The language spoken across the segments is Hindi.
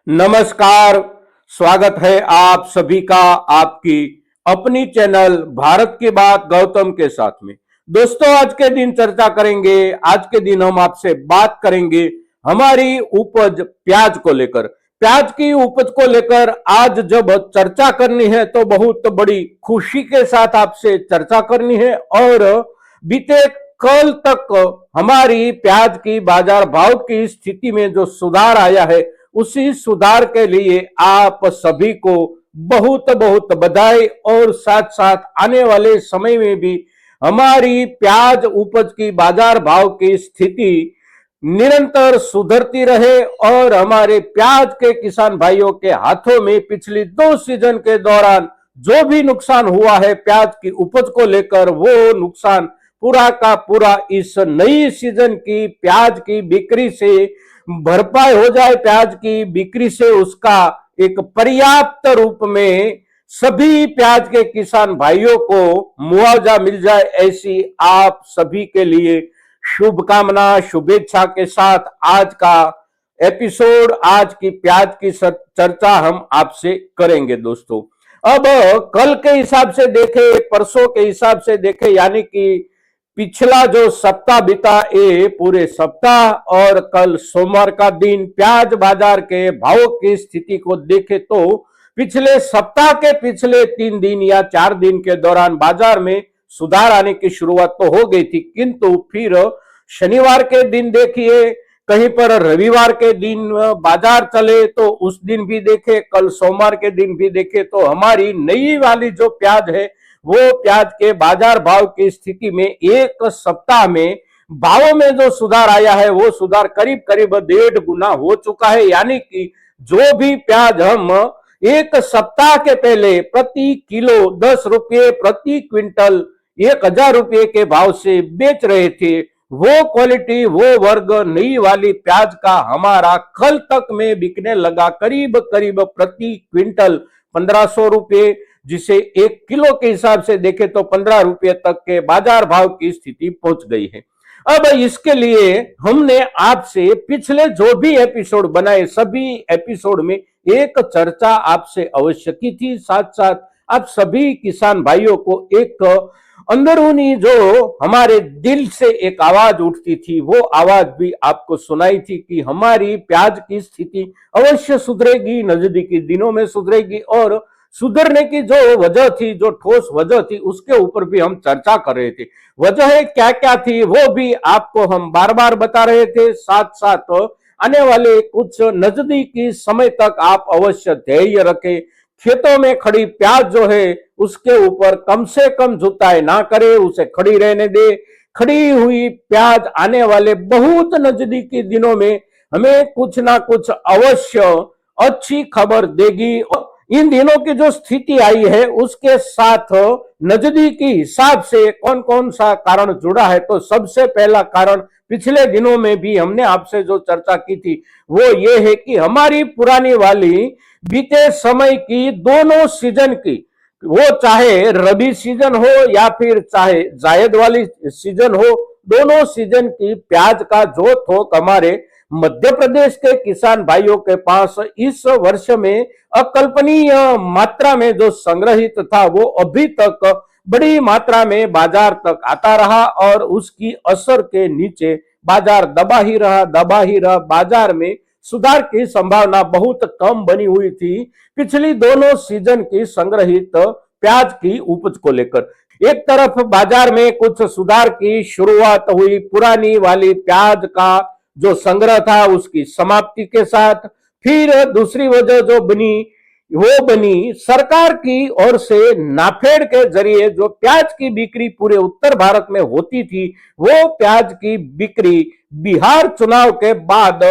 नमस्कार। स्वागत है आप सभी का आपकी अपनी चैनल भारत की बात गौतम के साथ में। दोस्तों, आज के दिन चर्चा करेंगे, आज के दिन हम आपसे बात करेंगे हमारी उपज प्याज को लेकर। प्याज की उपज को लेकर आज जब चर्चा करनी है तो बहुत बड़ी खुशी के साथ आपसे चर्चा करनी है। और बीते कल तक हमारी प्याज की बाजार भाव की स्थिति में जो सुधार आया है, उसी सुधार के लिए आप सभी को बहुत बहुत बधाई। और साथ साथ आने वाले समय में भी हमारी प्याज उपज की बाजार भाव की स्थिति निरंतर सुधरती रहे और हमारे प्याज के किसान भाइयों के हाथों में पिछली 2 सीजन के दौरान जो भी नुकसान हुआ है प्याज की उपज को लेकर, वो नुकसान पूरा का पूरा इस नई सीजन की प्याज की बिक्री से भरपाई हो जाए। प्याज की बिक्री से उसका एक पर्याप्त रूप में सभी प्याज के किसान भाइयों को मुआवजा मिल जाए, ऐसी आप सभी के लिए शुभकामना शुभेच्छा के साथ आज का एपिसोड, आज की प्याज की चर्चा हम आपसे करेंगे। दोस्तों, अब कल के हिसाब से देखें, परसों के हिसाब से देखें, यानी कि पिछला जो सप्ताह बीता, ये पूरे सप्ताह और कल सोमवार का दिन प्याज बाजार के भाव की स्थिति को देखें तो पिछले सप्ताह के पिछले 3 दिन या 4 दिन के दौरान बाजार में सुधार आने की शुरुआत तो हो गई थी, किंतु फिर शनिवार के दिन देखिए, कहीं पर रविवार के दिन बाजार चले तो उस दिन भी देखे, कल सोमवार के दिन भी देखे तो हमारी नई वाली जो प्याज है वो प्याज के बाजार भाव की स्थिति में एक सप्ताह में भावों में जो सुधार आया है वो सुधार करीब करीब 1.5 गुना हो चुका है। यानी कि जो भी प्याज हम एक सप्ताह के पहले प्रति किलो 10 रुपये, प्रति क्विंटल 1000 रुपये के भाव से बेच रहे थे, वो क्वालिटी, वो वर्ग नई वाली प्याज का हमारा कल तक में बिकने लगा करीब करीब प्रति क्विंटल 1500 रुपये, जिसे 1 किलो के हिसाब से देखें तो 15 रुपये तक के बाजार भाव की स्थिति पहुंच गई है। अब इसके लिए हमने आपसे पिछले जो भी एपिसोड बनाए, सभी एपिसोड में एक चर्चा आपसे अवश्य की थी। साथ साथ आप सभी किसान भाइयों को एक अंदरूनी जो हमारे दिल से एक आवाज उठती थी, वो आवाज भी आपको सुनाई थी कि हमारी प्याज की स्थिति अवश्य सुधरेगी, नजदीकी दिनों में सुधरेगी। और सुधरने की जो वजह थी, जो ठोस वजह थी, उसके ऊपर भी हम चर्चा कर रहे थे। वजह क्या क्या थी वो भी आपको हम बार बार बता रहे थे। साथ साथ आने वाले कुछ नजदीकी समय तक आप अवश्य धैर्य रखें, खेतों में खड़ी प्याज जो है उसके ऊपर कम से कम जुताई ना करे, उसे खड़ी रहने दे। खड़ी हुई प्याज आने वाले बहुत नजदीकी दिनों में हमें कुछ ना कुछ अवश्य अच्छी खबर देगी। इन दिनों की जो स्थिति आई है उसके साथ नजदीकी हिसाब से कौन कौन सा कारण जुड़ा है, तो सबसे पहला कारण पिछले दिनों में भी हमने आपसे जो चर्चा की थी वो ये है कि हमारी पुरानी वाली बीते समय की दोनों सीजन की, वो चाहे रबी सीजन हो या फिर चाहे जायद वाली सीजन हो, दोनों सीजन की प्याज का जो थोक हमारे मध्य प्रदेश के किसान भाइयों के पास इस वर्ष में अकल्पनीय मात्रा में जो संग्रहित था, वो अभी तक बड़ी मात्रा में बाजार तक आता रहा और उसकी असर के नीचे बाजार दबा ही रहा। बाजार में सुधार की संभावना बहुत कम बनी हुई थी पिछली दोनों सीजन की संग्रहित प्याज की उपज को लेकर। एक तरफ बाजार में कुछ सुधार की शुरुआत हुई पुरानी वाली प्याज का जो संग्रह था उसकी समाप्ति के साथ, फिर दूसरी वजह जो बनी वो बनी सरकार की ओर से नाफेड के जरिए जो प्याज की बिक्री पूरे उत्तर भारत में होती थी, वो प्याज की बिक्री बिहार चुनाव के बाद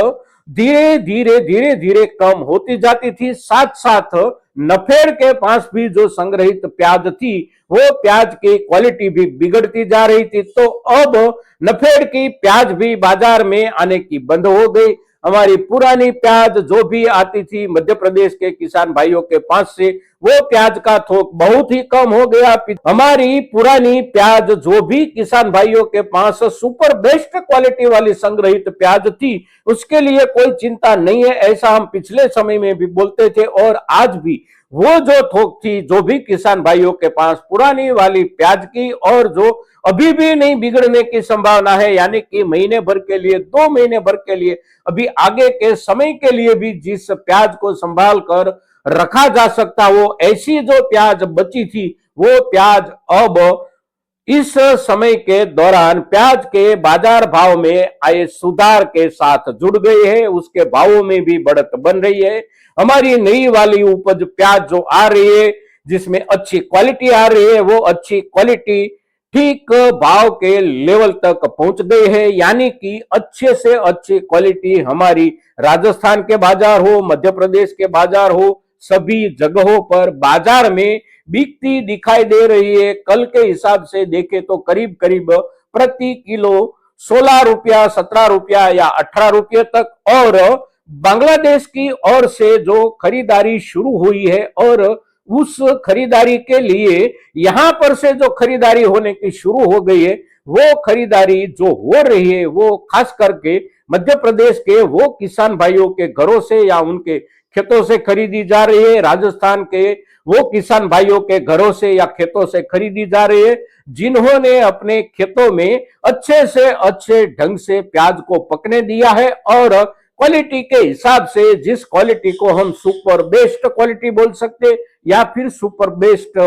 धीरे धीरे कम होती जाती थी। साथ साथ नफेड के पास भी जो संग्रहित प्याज थी वो प्याज की क्वालिटी भी बिगड़ती जा रही थी। तो अब नफेड की प्याज भी बाजार में आने की बंद हो गई। हमारी पुरानी प्याज जो भी आती थी मध्य प्रदेश के किसान भाइयों के पास से, वो प्याज का थोक बहुत ही कम हो गया। हमारी पुरानी प्याज जो भी किसान भाइयों के पास सुपर बेस्ट क्वालिटी वाली संग्रहित प्याज थी, उसके लिए कोई चिंता नहीं है, ऐसा हम पिछले समय में भी बोलते थे। और आज भी वो जो थोक थी, जो भी किसान भाइयों के पास पुरानी वाली प्याज की, और जो अभी भी नहीं बिगड़ने की संभावना है, यानी कि महीने भर के लिए, 2 महीने भर के लिए, अभी आगे के समय के लिए भी जिस प्याज को संभाल कर रखा जा सकता, वो ऐसी जो प्याज बची थी, वो प्याज अब इस समय के दौरान प्याज के बाजार भाव में आए सुधार के साथ जुड़ गई है, उसके भावों में भी बढ़त बन रही है। हमारी नई वाली उपज प्याज जो आ रही है, जिसमें अच्छी क्वालिटी आ रही है, वो अच्छी क्वालिटी ठीक भाव के लेवल तक पहुंच गई है, यानी कि अच्छे से अच्छी क्वालिटी हमारी राजस्थान के बाजार हो, मध्य प्रदेश के बाजार हो, सभी जगहों पर बाजार में बिकती दिखाई दे रही है। कल के हिसाब से देखें तो करीब करीब प्रति किलो 16 रुपया, 17 रुपया या 18 रुपये तक। और बांग्लादेश की ओर से जो खरीदारी शुरू हुई है, और उस खरीदारी के लिए यहां पर से जो खरीदारी होने की शुरू हो गई है, वो खरीदारी जो हो रही है वो खास करके मध्य प्रदेश के वो किसान भाइयों के घरों से या उनके खेतों से खरीदी जा रही है। राजस्थान के वो किसान भाइयों के घरों से या खेतों से खरीदी जा रही है, जिन्होंने अपने खेतों में अच्छे से अच्छे ढंग से प्याज को पकने दिया है, और क्वालिटी के हिसाब से, जिस क्वालिटी को हम सुपर बेस्ट क्वालिटी बोल सकते या फिर super best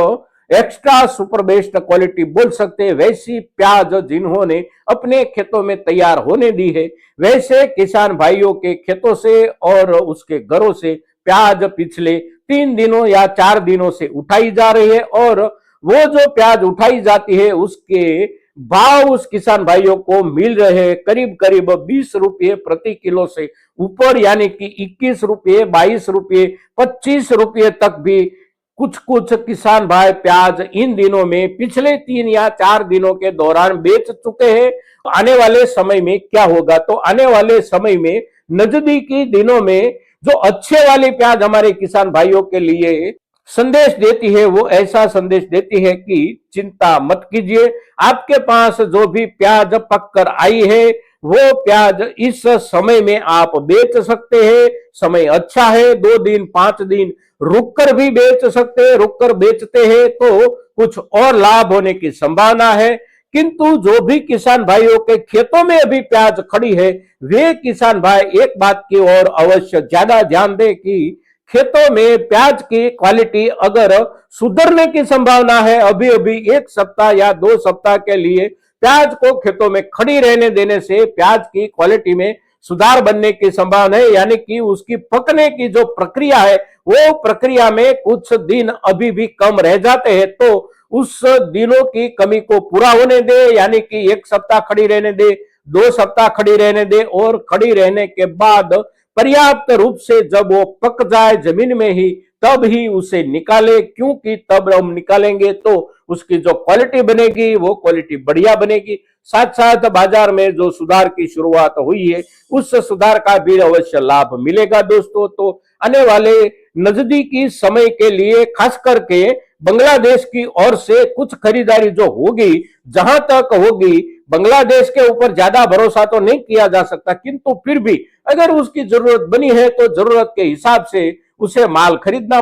extra super best quality बोल सकते, वैसी प्याज जिन्होंने अपने खेतों में तैयार होने दी है, वैसे किसान भाइयों के खेतों से और उसके घरों से प्याज पिछले 3 दिनों या 4 दिनों से उठाई जा रही है। और वो जो प्याज उठाई जाती है, उसके भाव उस किसान भाइयों को मिल रहे हैं करीब करीब 20 रुपये प्रति किलो से ऊपर, यानी कि 21 रुपये, 22 रुपये, 25 रुपये तक भी कुछ कुछ किसान भाई प्याज इन दिनों में पिछले 3 या 4 दिनों के दौरान बेच चुके हैं। तो आने वाले समय में क्या होगा? तो आने वाले समय में नजदीकी दिनों में जो अच्छे वाली प्याज हमारे किसान भाइयों के लिए संदेश देती है, वो ऐसा संदेश देती है कि चिंता मत कीजिए, आपके पास जो भी प्याज पककर आई है, वो प्याज इस समय में आप बेच सकते हैं। समय अच्छा है, 2 दिन 5 दिन रुककर भी बेच सकते हैं। रुककर बेचते हैं तो कुछ और लाभ होने की संभावना है। किंतु जो भी किसान भाइयों के खेतों में अभी प्याज खड़ी है, वे किसान भाई एक बात की ओर अवश्य ज्यादा ध्यान दें कि खेतों में प्याज की क्वालिटी अगर सुधरने की संभावना है, अभी अभी 1 सप्ताह या 2 सप्ताह के लिए प्याज को खेतों में खड़ी रहने देने से प्याज की क्वालिटी में सुधार बनने की संभावना है, यानी कि उसकी पकने की जो प्रक्रिया है, वो प्रक्रिया में कुछ दिन अभी भी कम रह जाते हैं। तो उस दिनों की कमी को पूरा होने दे, यानी कि 1 सप्ताह खड़ी रहने दे, 2 सप्ताह खड़ी रहने दे, और खड़ी रहने के बाद पर्याप्त रूप से जब वो पक जाए जमीन में ही, तब ही उसे निकाले, क्योंकि तब हम निकालेंगे तो उसकी जो क्वालिटी बनेगी वो क्वालिटी बढ़िया बनेगी। साथ साथ बाजार में जो सुधार की शुरुआत हुई है, उस सुधार का भी अवश्य लाभ मिलेगा दोस्तों। तो आने वाले नजदीकी समय के लिए खास करके बांग्लादेश की ओर से कुछ खरीदारी जो होगी, जहां तक होगी, बांग्लादेश के ऊपर ज्यादा भरोसा तो नहीं किया जा सकता, किंतु फिर भी अगर उसकी जरूरत बनी है तो जरूरत के हिसाब से उसे माल खरीदना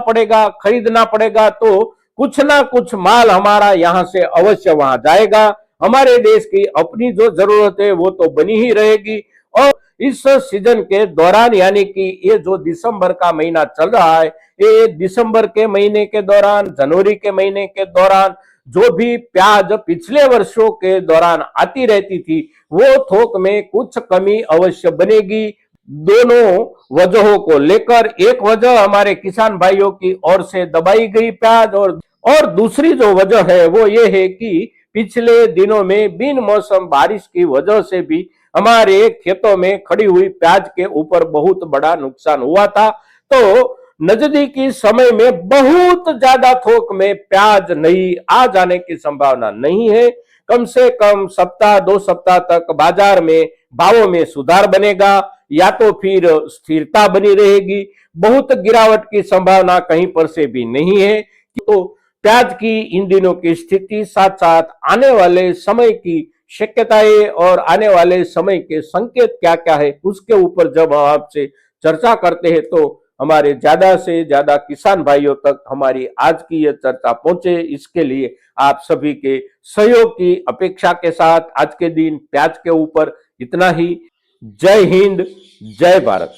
पड़ेगा। तो कुछ ना कुछ माल हमारा यहां से अवश्य वहां जाएगा। हमारे देश की अपनी जो जरूरत है वो तो बनी ही रहेगी। और इस सीजन के दौरान, यानी कि ये जो दिसंबर का महीना चल रहा है, ये दिसंबर के महीने के दौरान, जनवरी के महीने के दौरान जो भी प्याज पिछले वर्षों के दौरान आती रहती थी, वो थोक में कुछ कमी अवश्य बनेगी। दोनों वजहों को लेकर, एक वजह हमारे किसान भाइयों की ओर से दबाई गई प्याज, और दूसरी जो वजह है वो ये है कि पिछले दिनों में बिन मौसम बारिश की वजह से भी हमारे खेतों में खड़ी हुई प्याज के ऊपर बहुत बड़ा नुकसान हुआ था। तो नजदीकी समय में बहुत ज्यादा थोक में प्याज नहीं आ जाने की संभावना नहीं है। कम से कम सप्ताह 2 सप्ताह तक बाजार में भावों में सुधार बनेगा। या तो फिर स्थिरता बनी रहेगी, बहुत गिरावट की संभावना कहीं पर से भी नहीं है। तो प्याज की इन दिनों की स्थिति, साथ साथ आने वाले समय की शक्यताएं और आने वाले समय के संकेत क्या क्या है, उसके ऊपर जब हम आपसे चर्चा करते हैं तो हमारे ज्यादा से ज्यादा किसान भाइयों तक हमारी आज की यह चर्चा पहुंचे, इसके लिए आप सभी के सहयोग की अपेक्षा के साथ आज के दिन प्याज के ऊपर इतना ही। जय हिंद, जय भारत।